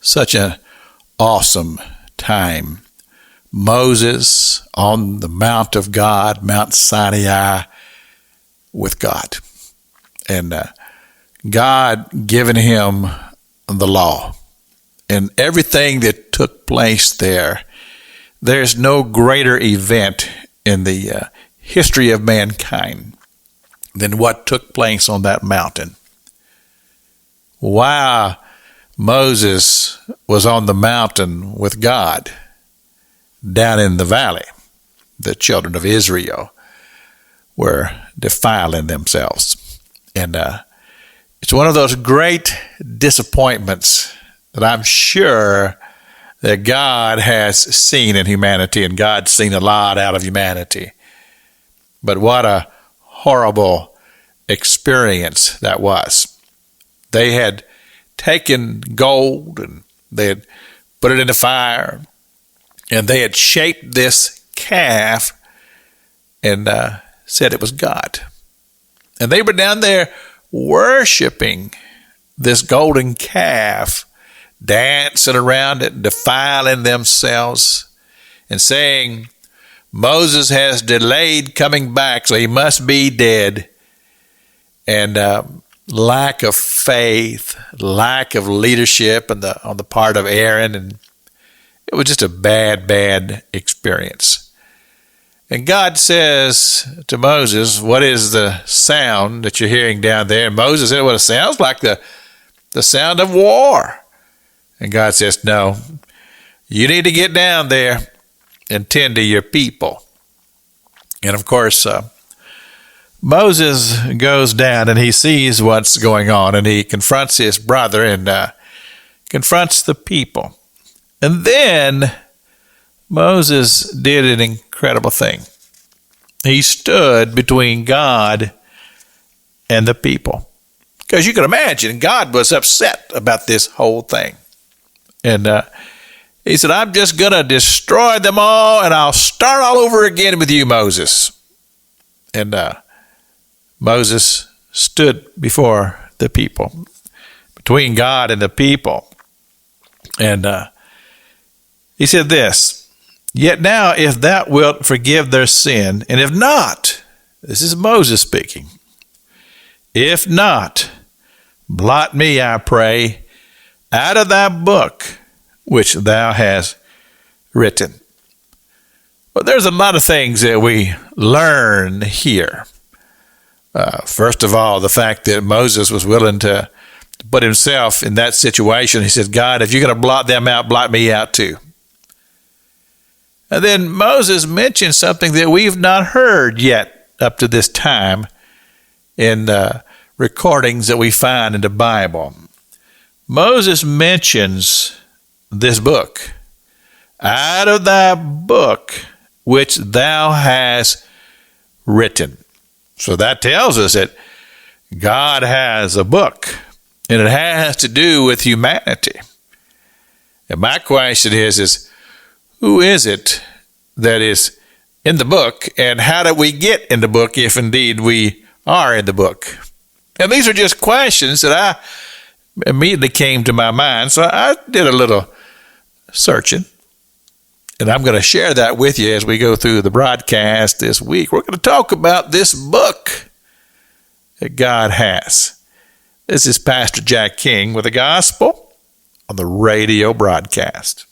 Such an awesome time. Moses on the Mount of God, Mount Sinai, with God. And God giving him the law. And everything that took place there, there's no greater event in the history of mankind than what took place on that mountain. While Moses was on the mountain with God, down in the valley, the children of Israel were defiling themselves. And it's one of those great disappointments that I'm sure that God has seen in humanity, and God's seen a lot out of humanity. But what a horrible experience that was. They had taken gold and they had put it in the fire, and they had shaped this calf and said it was God. And they were down there worshiping this golden calf, dancing around it, defiling themselves, and saying, Moses has delayed coming back, so he must be dead. And lack of faith, lack of leadership on the part of Aaron, and it was just a bad experience. And God says to Moses, what is the sound that you're hearing down there? And Moses said, well, it sounds like the sound of war. And God says, no, you need to get down there and tend to your people. And of course, Moses goes down and he sees what's going on, and he confronts his brother and confronts the people. And then Moses did an incredible thing. He stood between God and the people. Because you can imagine, God was upset about this whole thing. And he said, I'm just going to destroy them all, and I'll start all over again with you, Moses. And Moses stood before the people, between God and the people. And he said this, yet now if thou wilt forgive their sin, and if not, this is Moses speaking, if not, blot me, I pray, out of thy book which thou hast written. Well, there's a lot of things that we learn here. First of all, the fact that Moses was willing to put himself in that situation. He said, God, if you're going to blot them out, blot me out too. And then Moses mentioned something that we've not heard yet up to this time in recordings that we find in the Bible. Moses mentions this book. Out of thy book which thou hast written. So that tells us that God has a book, and it has to do with humanity. And my question is who is it that is in the book, and how do we get in the book if indeed we are in the book? And these are just questions that I immediately came to my mind, so I did a little searching. And I'm going to share that with you as we go through the broadcast this week. We're going to talk about this book that God has. This is Pastor Jack King with the gospel on the radio broadcast.